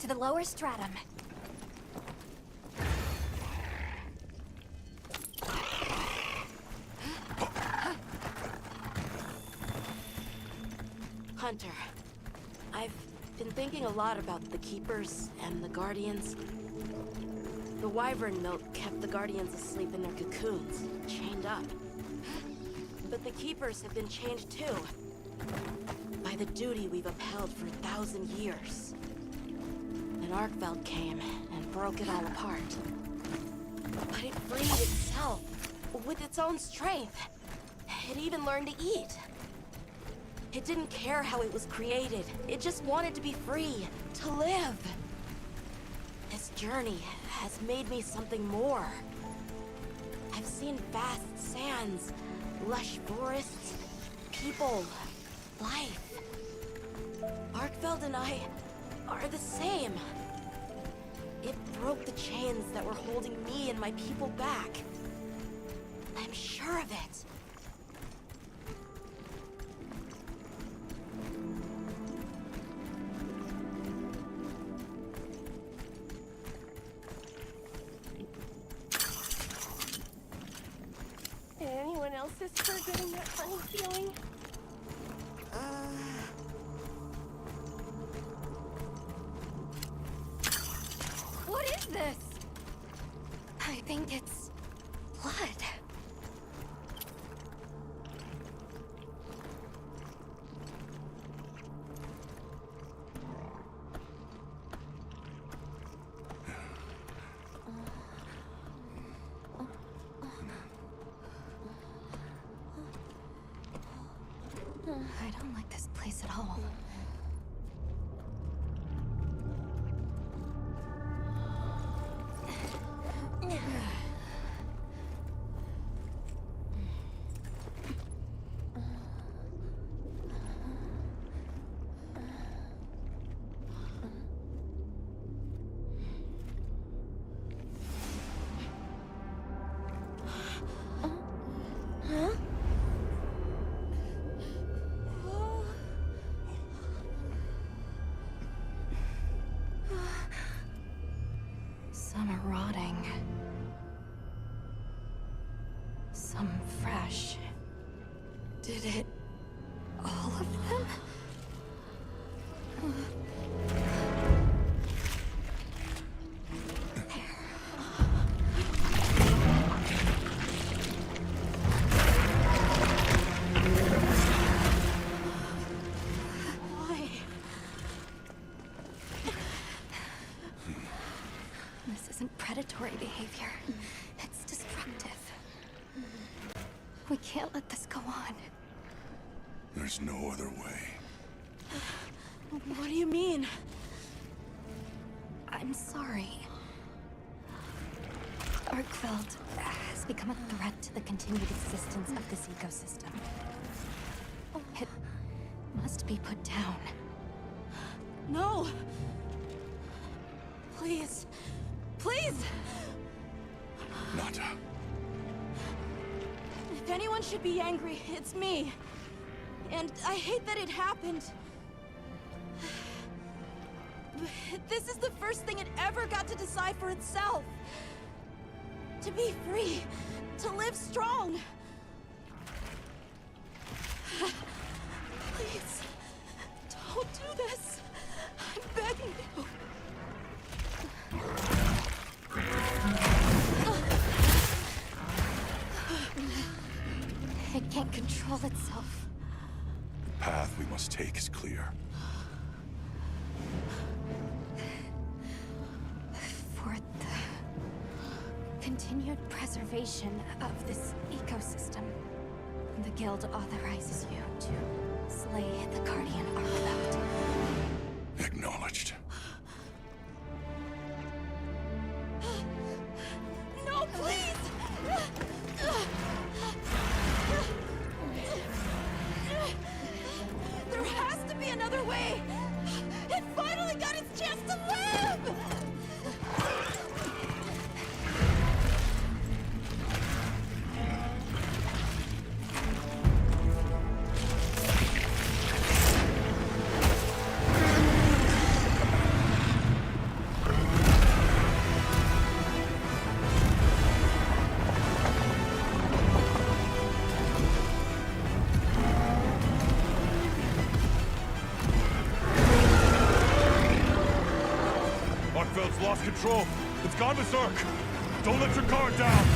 To the lower stratum. Hunter, I've been thinking a lot about the Keepers and the Guardians. The wyvern milk kept the Guardians asleep in their cocoons, chained up. But the Keepers have been chained too, by the duty we've upheld for 1,000 years. Then Arkveld came and broke it all apart. But it freed itself, with its own strength. It even learned to eat. It didn't care how it was created. It just wanted to be free, to live. This journey has made me something more. I've seen vast sands, lush forests, people, life. Arkveld and I are the same. It broke the chains that were holding me and my people back. I'm sure of it. Anyone else is getting that funny feeling? What is this? I think it's blood. I don't like this place at all. Some are rotting. Some fresh. Did it... all of them? This isn't predatory behavior. It's destructive. We can't let this go on. There's no other way. What do you mean? I'm sorry. Arkveld has become a threat to the continued existence of this ecosystem. It must be put down. No! Please. Please! Nata. If anyone should be angry, it's me. And I hate that it happened. This is the first thing it ever got to decide for itself. To be free. To live strong. Please. Don't do this. I'm begging you. It can't control itself. The path we must take is clear. For the continued preservation of this ecosystem, the Guild authorizes you to slay the Guardian Arkveld. Acknowledged. No, please! There has to be another way! It finally got its chance to live! Starkveld's lost control. It's gone berserk. Don't let your guard down.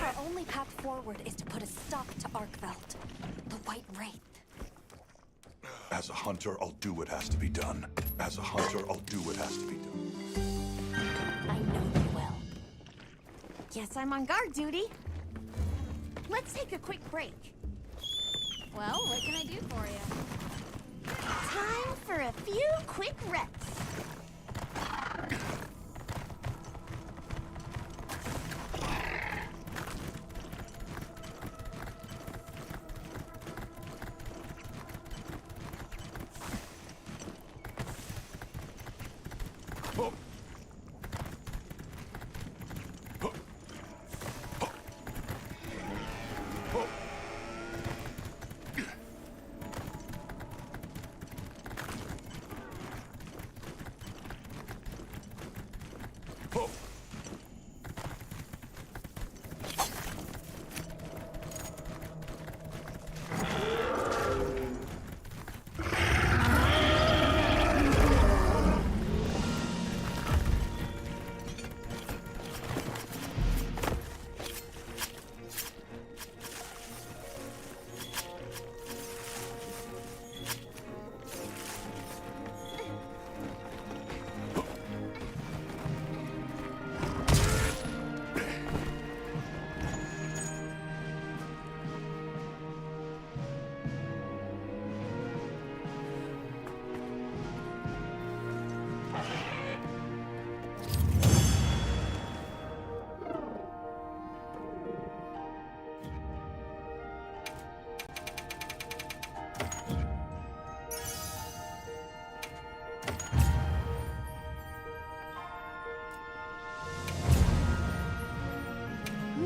Our only path forward is to put a stop to Arkveld, the White Wraith. As a hunter, I'll do what has to be done. As a hunter, I'll do what has to be done. I know you will. Guess I'm on guard duty. Let's take a quick break. Well, what can I do for you? Time for a few quick reps. Oh. Oh. Oh. Oh. Oh.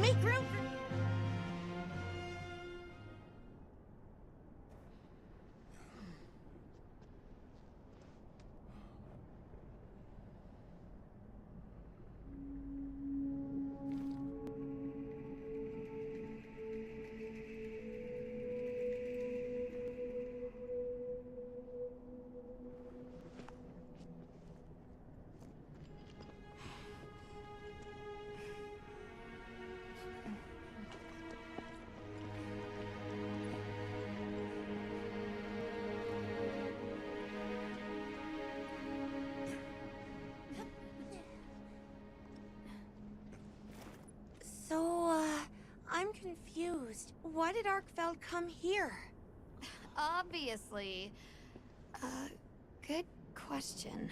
Make room for... I'm confused. Why did Arkveld come here? Obviously. Good question.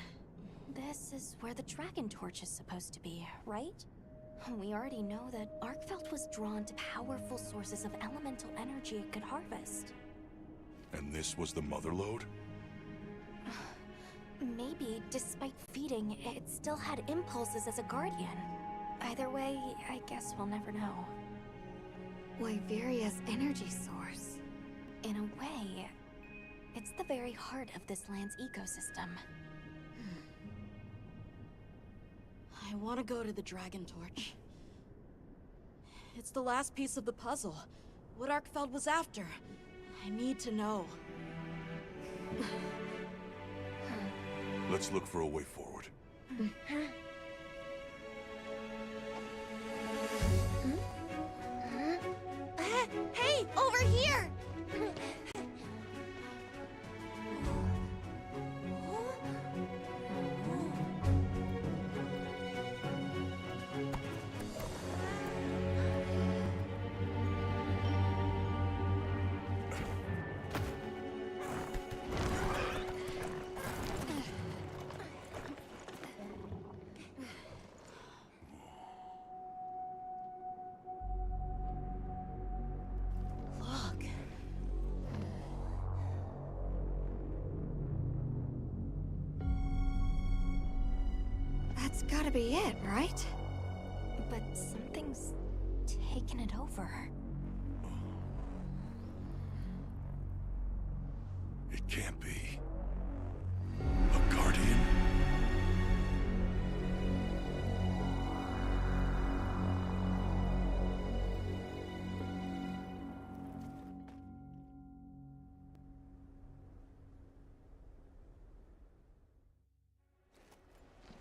This is where the Dragon Torch is supposed to be, right? We already know that Arkveld was drawn to powerful sources of elemental energy it could harvest. And this was the mother lode? Maybe, despite feeding, it still had impulses as a guardian. Either way, I guess we'll never know. Wyveria's energy source. In a way, it's the very heart of this land's ecosystem. I want to go to the Dragon Torch. It's the last piece of the puzzle. What Arkveld was after. I need to know. Let's look for a way forward. Hey, over here! That's gotta be it, right? But something's taken it over. It can't be. A guardian?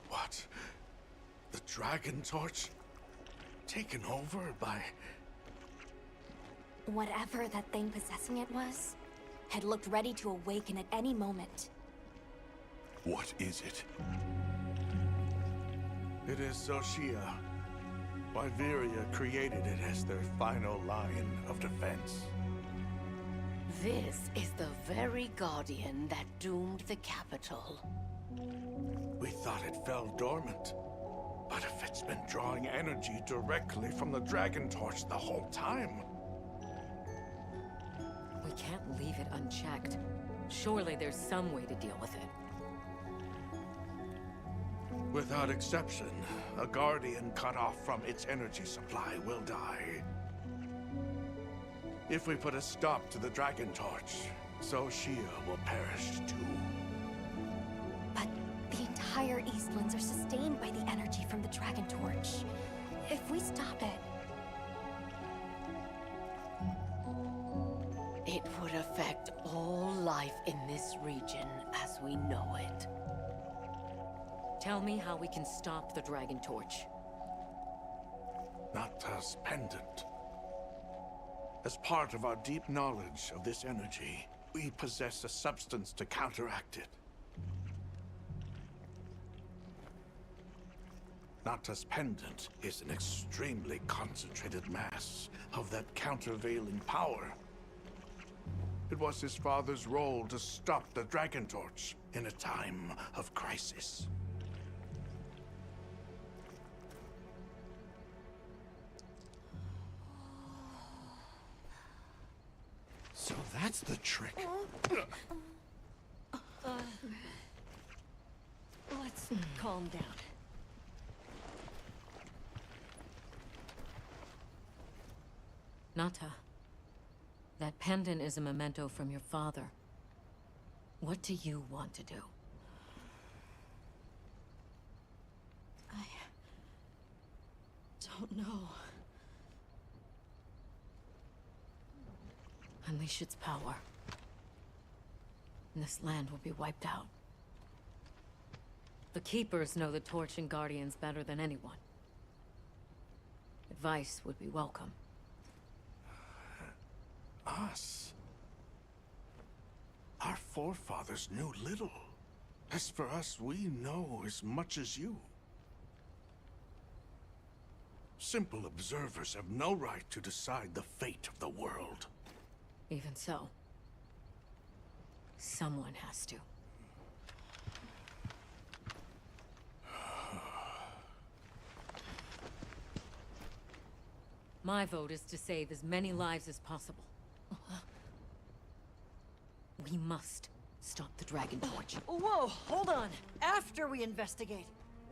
What? The Dragon Torch? Taken over by... Whatever that thing possessing it was, had looked ready to awaken at any moment. What is it? It is Xochitl. Wyveria created it as their final line of defense. This is the very Guardian that doomed the capital. We thought it fell dormant. But if it's been drawing energy directly from the Dragon Torch the whole time... We can't leave it unchecked. Surely there's some way to deal with it. Without exception, a Guardian cut off from its energy supply will die. If we put a stop to the Dragon Torch, Xochitl will perish too. But the entire Eastlands are sustained by the energy from the Dragon Torch. If we stop it... It would affect all life in this region as we know it. Tell me how we can stop the Dragon Torch. Nata's pendant. As part of our deep knowledge of this energy, we possess a substance to counteract it. Nata's pendant is an extremely concentrated mass of that countervailing power. It was his father's role to stop the Dragon Torch in a time of crisis. So that's the trick. Let's calm down. Nata, that pendant is a memento from your father. What do you want to do? I don't know. Unleash its power. And this land will be wiped out. The Keepers know the Torch and Guardians better than anyone. Advice would be welcome. Us? Our forefathers knew little. As for us, we know as much as you. Simple observers have no right to decide the fate of the world. Even so, someone has to. My vote is to save as many lives as possible. We must stop the Dragon Torch. Whoa, hold on. After we investigate.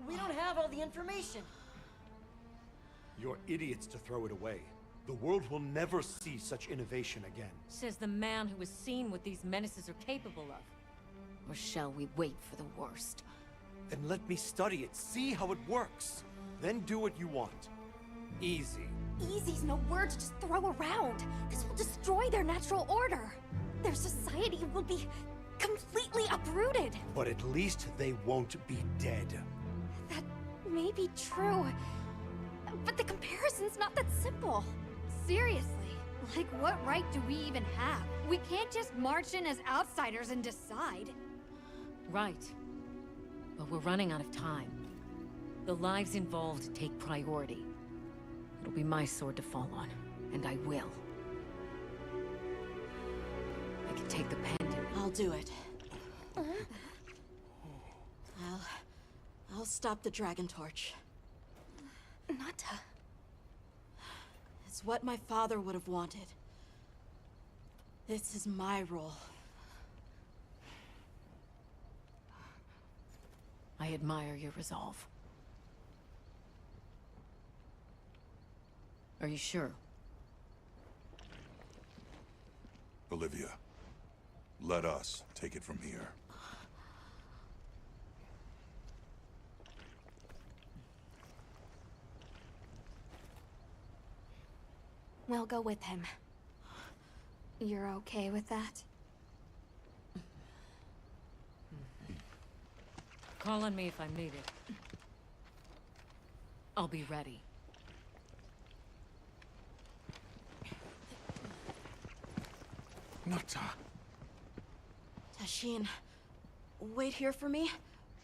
We don't have all the information. You're idiots to throw it away. The world will never see such innovation again. Says the man who has seen what these menaces are capable of. Or shall we wait for the worst? Then let me study it, see how it works. Then do what you want. Easy. Easy's no word to just throw around. This will destroy their natural order. Their society will be completely uprooted. But at least they won't be dead. That may be true. But the comparison's not that simple. Seriously, like what right do we even have? We can't just march in as outsiders and decide. Right. But we're running out of time. The lives involved take priority. It'll be my sword to fall on, and I will. I can take the pendant. I'll do it. I'll stop the Dragon Torch. Nata. It's what my father would have wanted. This is my role. I admire your resolve. Are you sure? Olivia, let us take it from here. We'll go with him. You're okay with that? Call on me if I'm needed. I'll be ready. Nata, Tashin, wait here for me.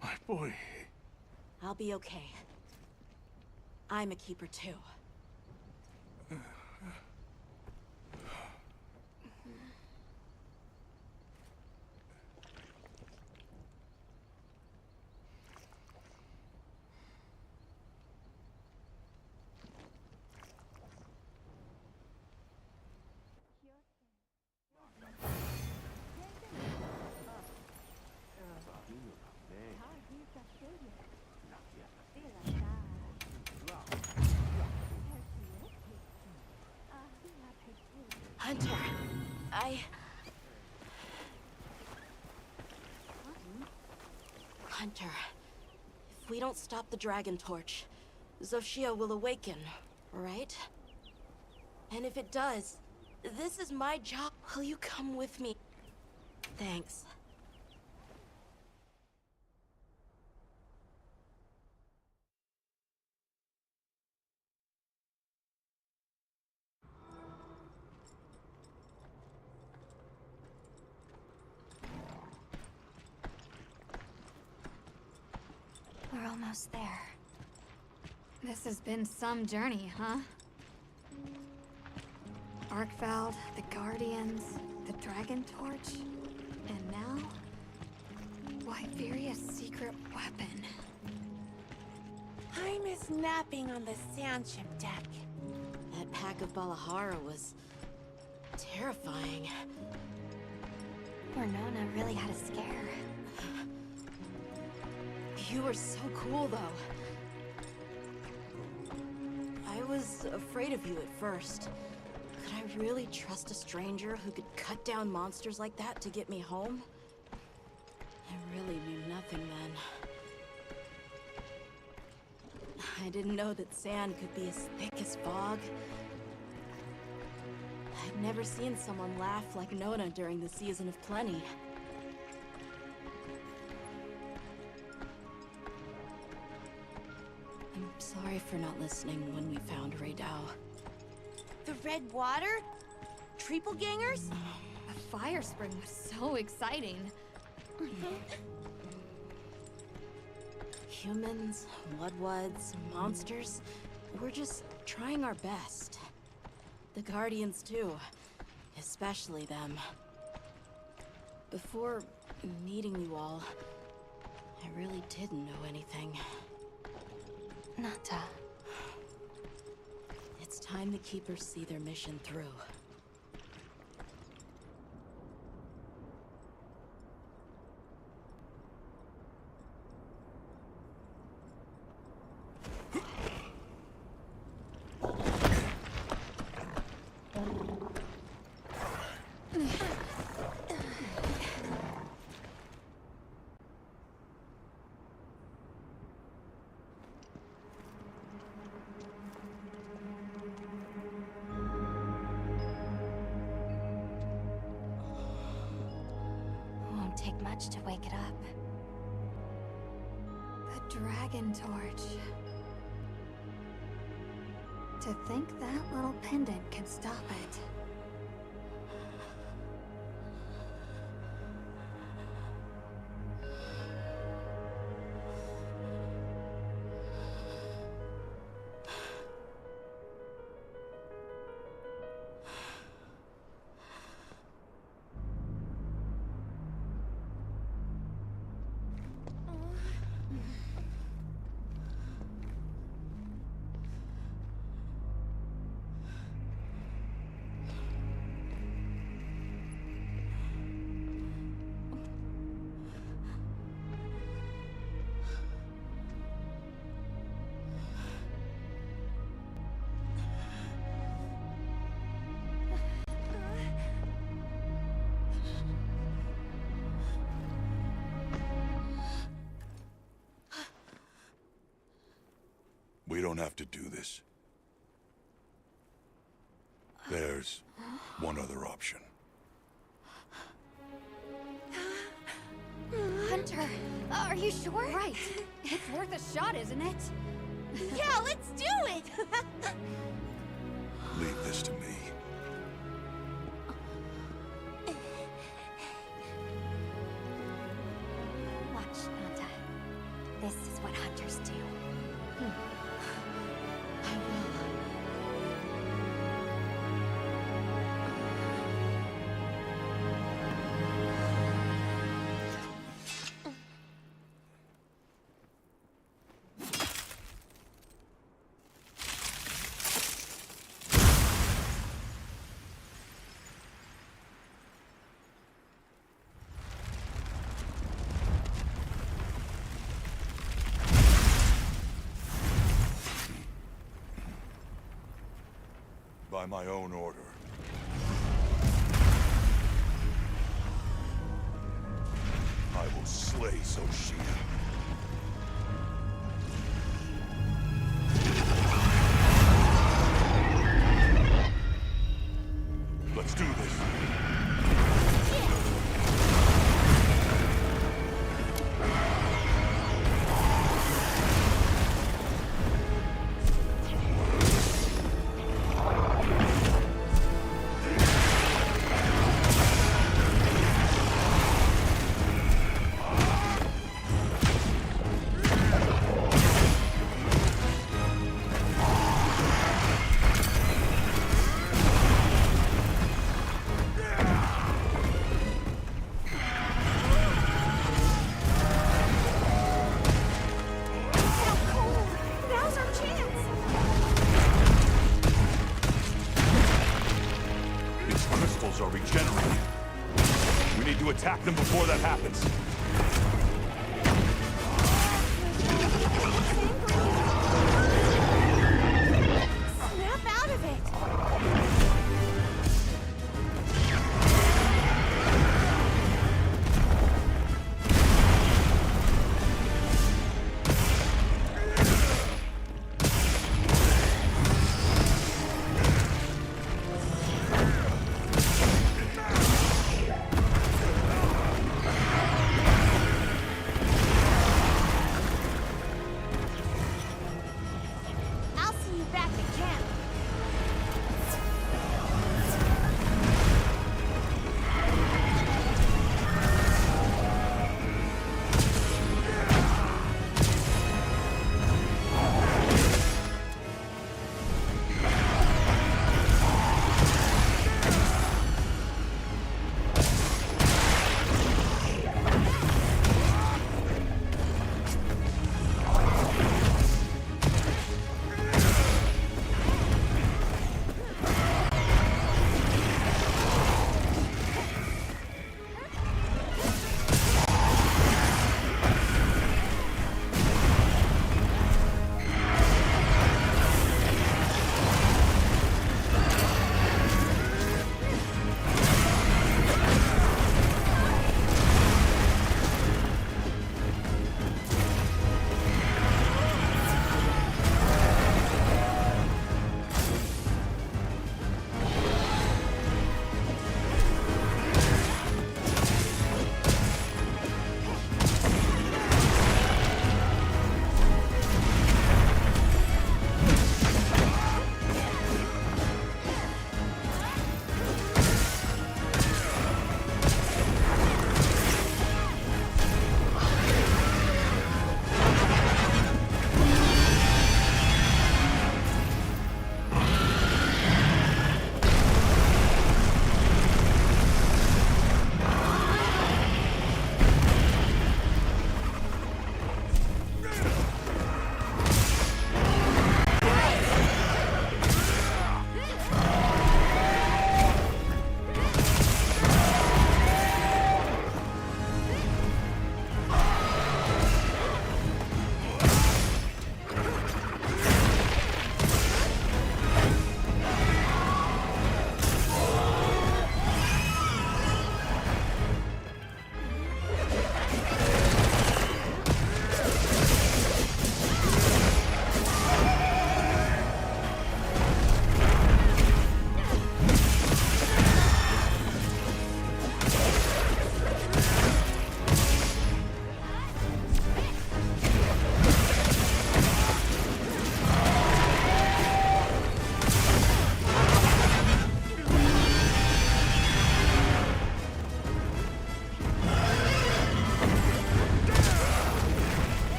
my boy. I'll be okay. I'm a keeper too. Hunter, Hunter, if we don't stop the Dragon Torch, Xochitl will awaken, right? And if it does, this is my job. Will you come with me? Thanks. We're almost there. This has been some journey, huh? Arkfeld, the Guardians, the Dragon Torch, and now... Wyveria's secret weapon. I miss napping on the sandship deck. That pack of Balahara was... terrifying. Poor Nona really had a scare. You were so cool, though. I was afraid of you at first. Could I really trust a stranger who could cut down monsters like that to get me home? I really knew nothing then. I didn't know that sand could be as thick as fog. I'd never seen someone laugh like Nona during the season of plenty. I'm sorry for not listening when we found Raydao. The red water? Trippelgangers? The fire spring was so exciting. Humans, Mudwoods, monsters, we're just trying our best. The Guardians too, especially them. Before meeting you all, I really didn't know anything. Nata. It's time the Keepers see their mission through. Won't take much to wake it up. The Dragon Torch. To think that little pendant could stop it. We don't have to do this. There's one other option. Hunter, are you sure? Right. It's worth a shot, isn't it? Yeah, let's do it! Leave this to me. Watch, Nanda. This is what hunters do. I will. By my own order. I will slay Xochitl. Let's do this. Now's our chance! Its crystals are regenerating. We need to attack them before that happens. Snap out of it!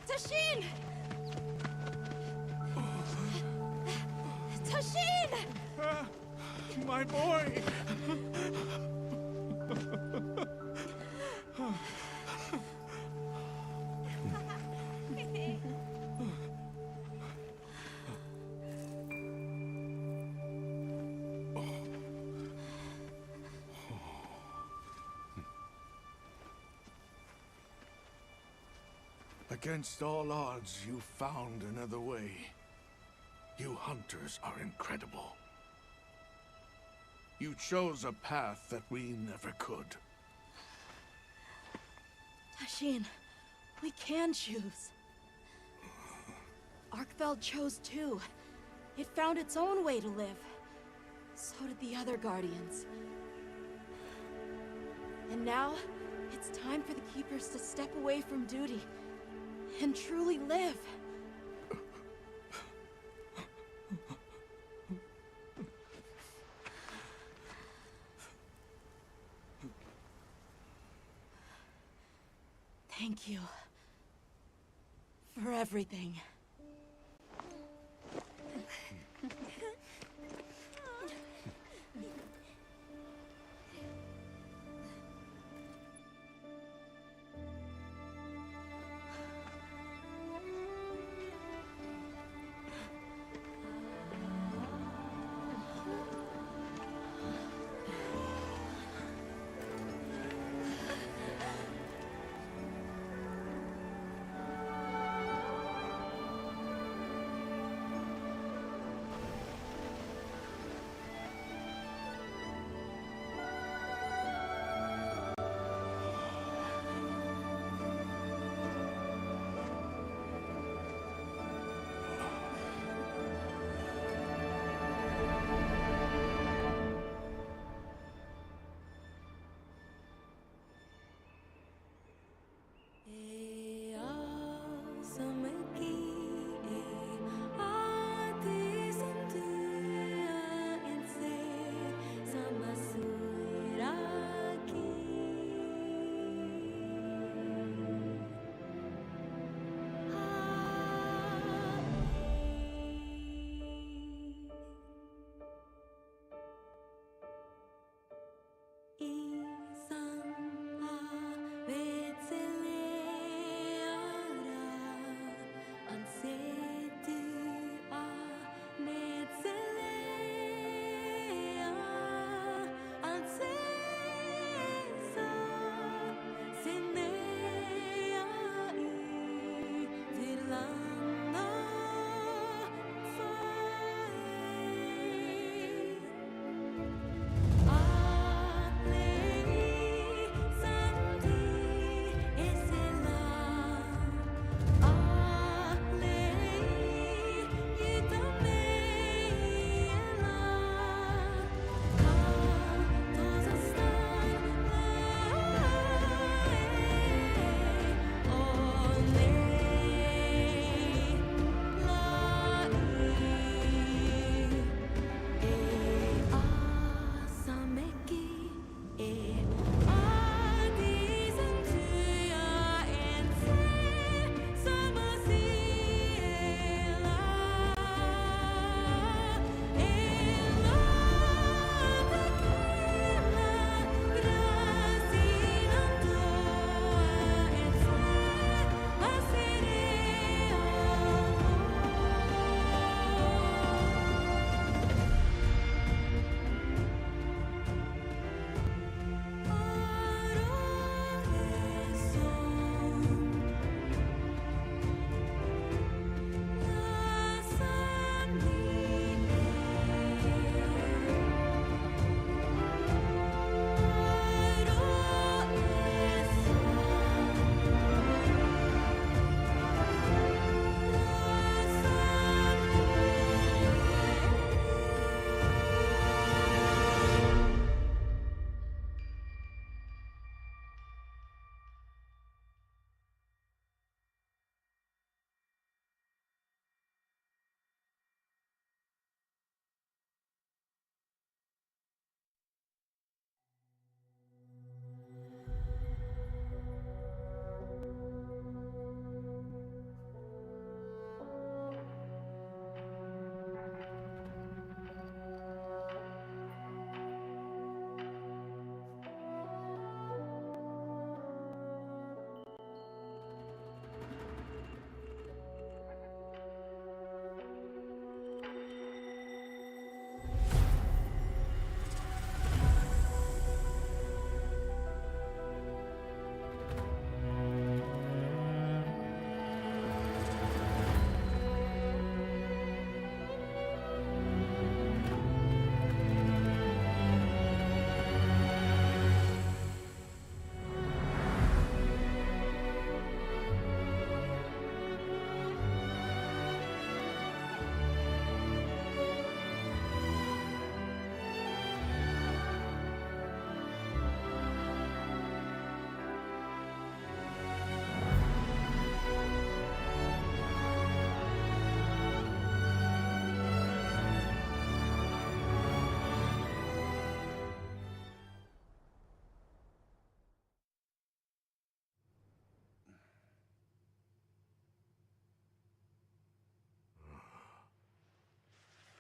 Tashin! Tashin! My boy! Against all odds, you found another way. You hunters are incredible. You chose a path that we never could. Tashin, we can choose. Arkfeld chose too. It found its own way to live. So did the other Guardians. And now, it's time for the Keepers to step away from duty and truly live. Thank you for everything.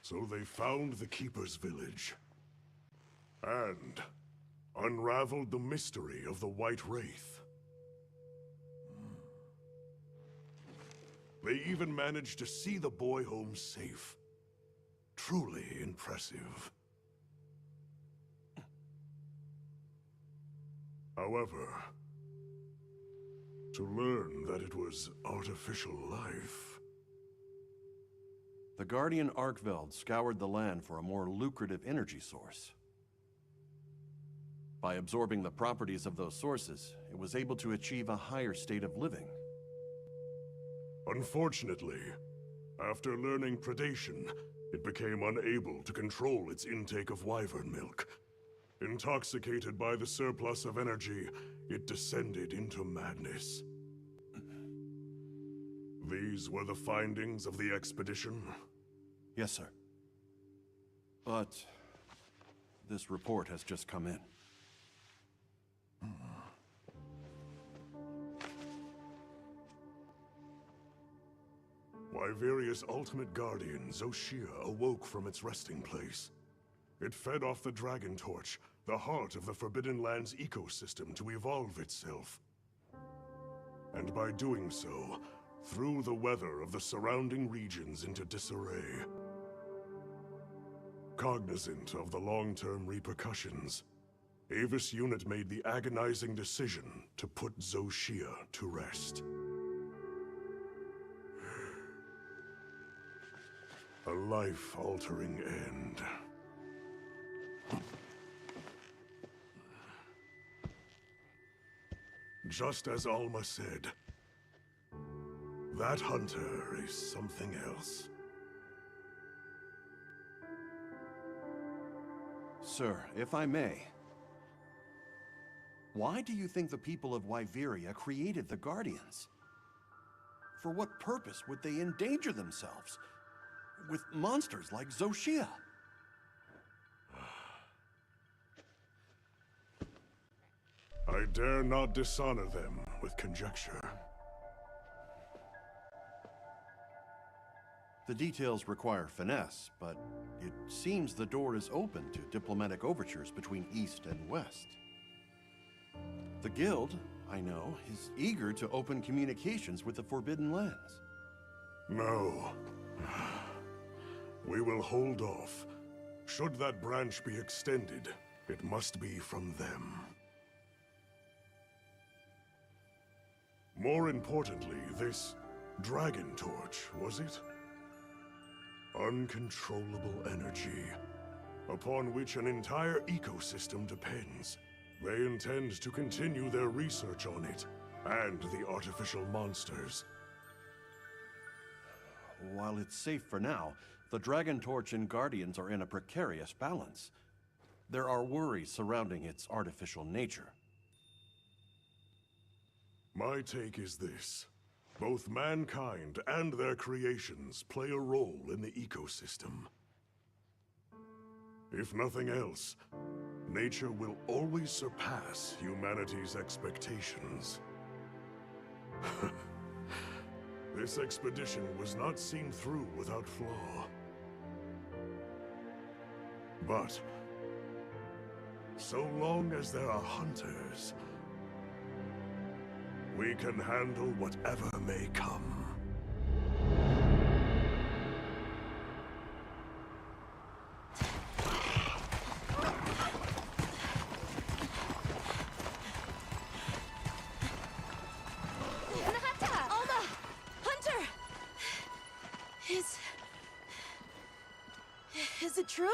So they found the Keeper's village. And unraveled the mystery of the White Wraith. They even managed to see the boy home safe. Truly impressive. However, to learn that it was artificial life... The Guardian Arkveld scoured the land for a more lucrative energy source. By absorbing the properties of those sources, it was able to achieve a higher state of living. Unfortunately, after learning predation, it became unable to control its intake of wyvern milk. Intoxicated by the surplus of energy, it descended into madness. These were the findings of the expedition? Yes, sir. But this report has just come in. Wyveria's ultimate guardian, Zoshia, awoke from its resting place. It fed off the Dragon Torch, the heart of the Forbidden Lands ecosystem, to evolve itself. And by doing so, threw the weather of the surrounding regions into disarray. Cognizant of the long-term repercussions, Avis Unit made the agonizing decision to put Zoshia to rest. A life-altering end. Just as Alma said, that hunter is something else. Sir, if I may, why do you think the people of Wyveria created the Guardians? For what purpose would they endanger themselves with monsters like Zoshia? I dare not dishonor them with conjecture. The details require finesse, but it seems the door is open to diplomatic overtures between East and West. The Guild, I know, is eager to open communications with the Forbidden Lands. No. We will hold off. Should that branch be extended, it must be from them. More importantly, this Dragon Torch, was it? Uncontrollable energy, upon which an entire ecosystem depends. They intend to continue their research on it, and the artificial monsters. While it's safe for now, the Dragon Torch and Guardians are in a precarious balance. There are worries surrounding its artificial nature. My take is this. Both mankind and their creations play a role in the ecosystem. If nothing else, nature will always surpass humanity's expectations. This expedition was not seen through without flaw. But so long as there are hunters, we can handle whatever may come. Alma! Hunter! Is it true?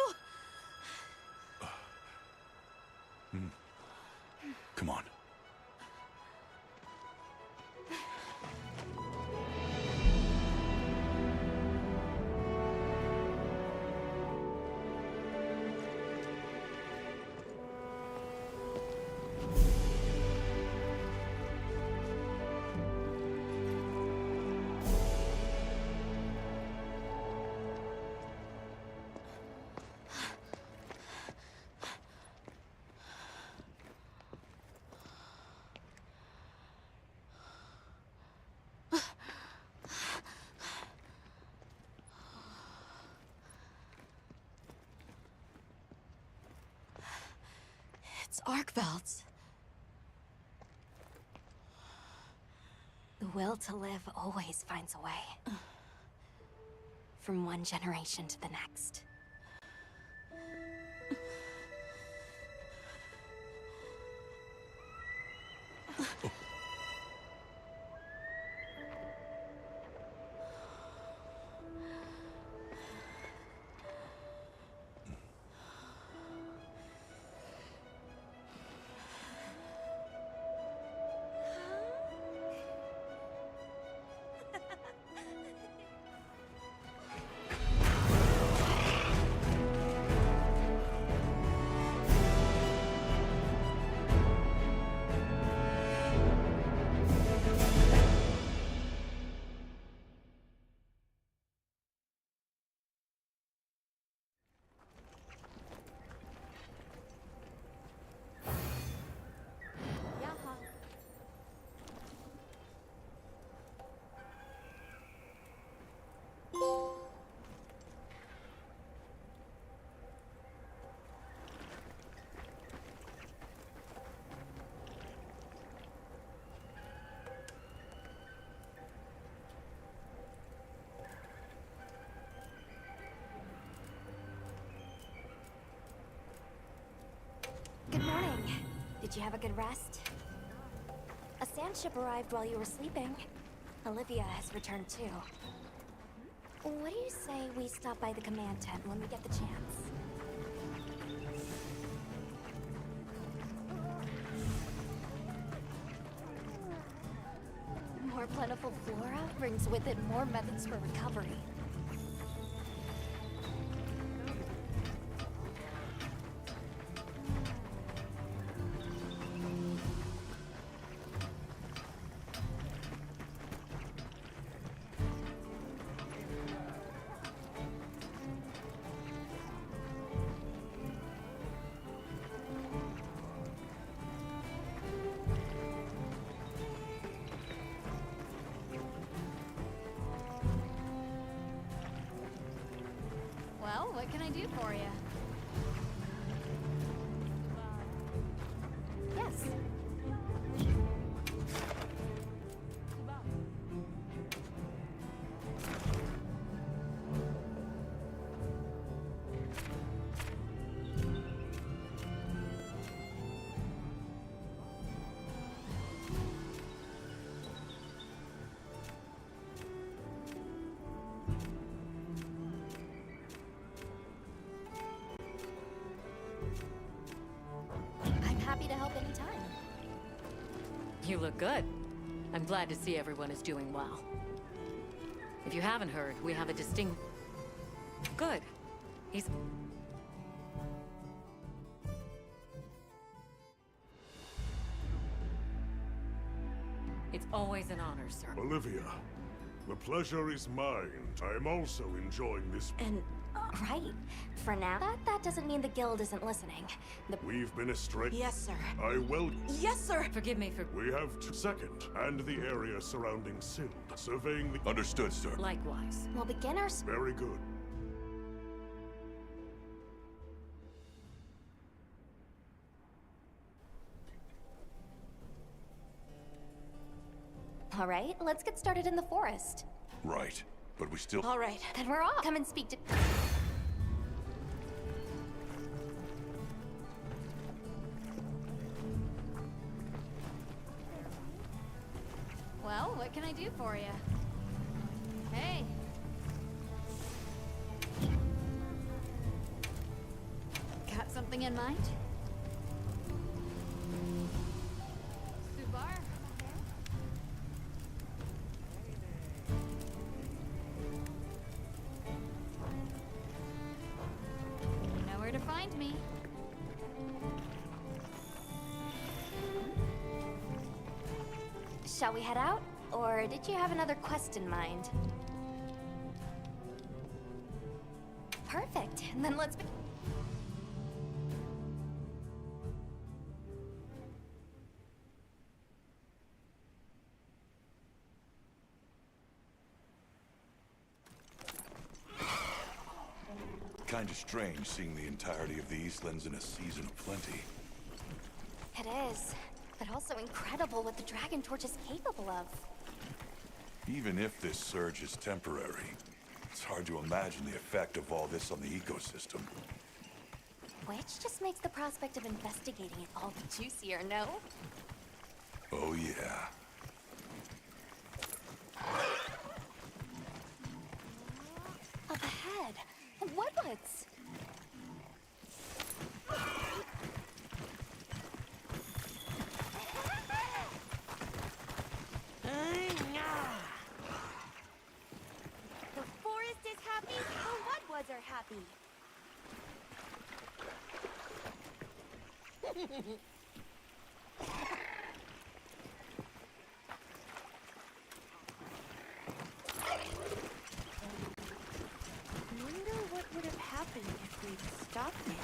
Come on. Arkvelds. The will to live always finds a way. From one generation to the next. Good morning. Did you have a good rest? A sand ship arrived while you were sleeping. Olivia has returned too. What do you say we stop by the command tent when we get the chance? More plentiful flora brings with it more methods for recovery. Well, what can I do for you? Yes. Happy to help anytime. You look good. I'm glad to see everyone is doing well. If you haven't heard, we have a distinct... Good. He's... It's always an honor, sir. Olivia, the pleasure is mine. I'm also enjoying this... And... right. For now, that doesn't mean the guild isn't listening. We've been astray. Yes, sir. I will... Yes, sir! Forgive me for... We have second, and the area surrounding Sild, surveying the... Understood, sir. Likewise. We'll begin our... Very good. All right, let's get started in the forest. Right, but we still... All right. Then we're off. Come and speak to... Well, what can I do for you? Hey. Got something in mind? Subar? You know where to find me. Shall we head out? Or did you have another quest in mind? Perfect. Then let's be... Kinda strange seeing the entirety of the Eastlands in a season of plenty. It is, but also incredible what the Dragon Torch is capable of. Even if this surge is temporary, it's hard to imagine the effect of all this on the ecosystem. Which just makes the prospect of investigating it all the juicier, no? Oh yeah. Up ahead, Woodwoods! The forest is happy, the Woodwoods are happy. Wonder what would have happened if we'd stopped it.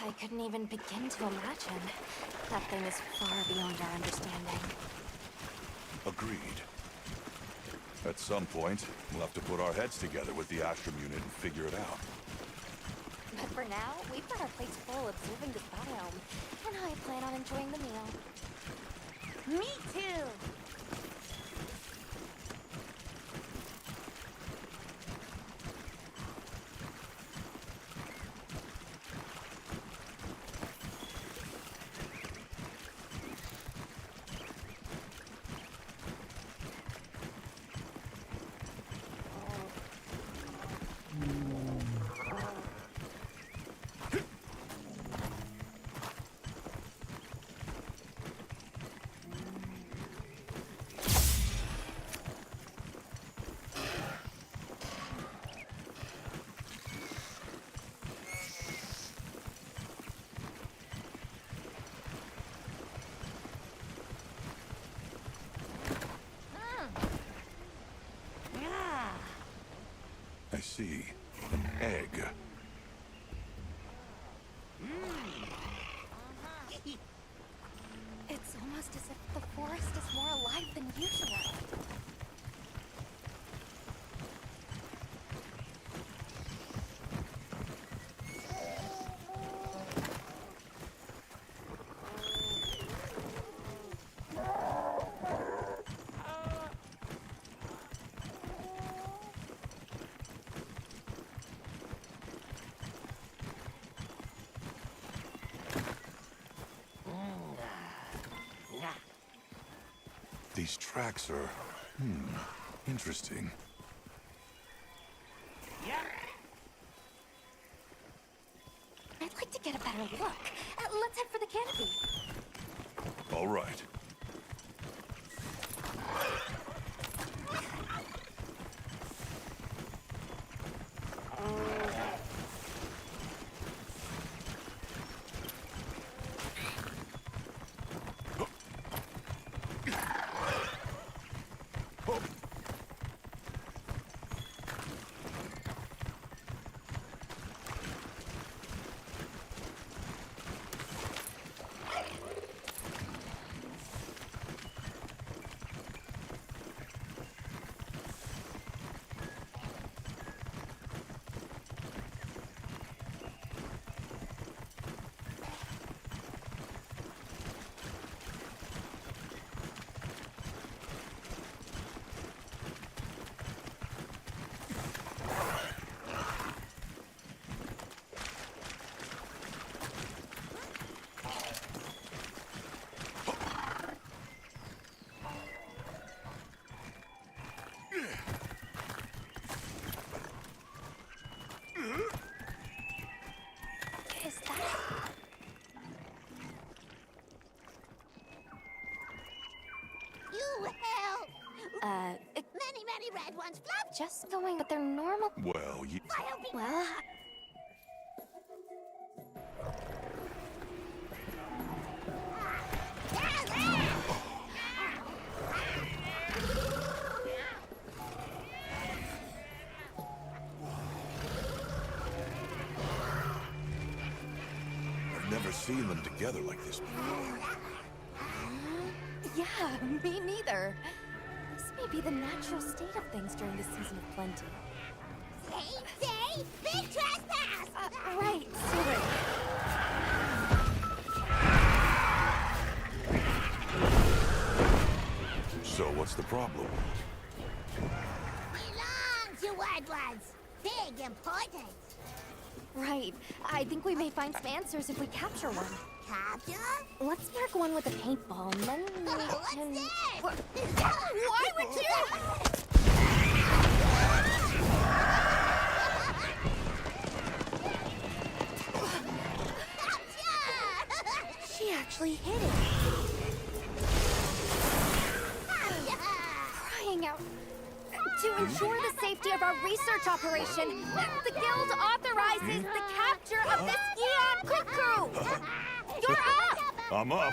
I couldn't even begin to imagine. That thing is far beyond our understanding. Agreed. At some point, we'll have to put our heads together with the Astrum unit and figure it out. But for now, we've got our plates full observing this biome, and I plan on enjoying the meal. Me too! I see. An egg. It's almost as if the forest is more alive than usual. These tracks are, interesting. I'd like to get a better look. Let's head for the canopy. All right. Is that... You help! Many, many red ones flap! just going with their normal... Well, you... Well... I've never seen them together like this before. Yeah, me neither. This may be the natural state of things during the season of plenty. Say, big trespass! Right, sorry. What's the problem? Belong to what was big important. Right. I think we may find some answers if we capture one. Capture? Let's mark one with a paintball, and then we What's can... this? Why would you? She actually hit it. Crying out. To ensure the safety of our research operation, the Guild authorizes the capture of this Eon Cuckoo! You're up! I'm up.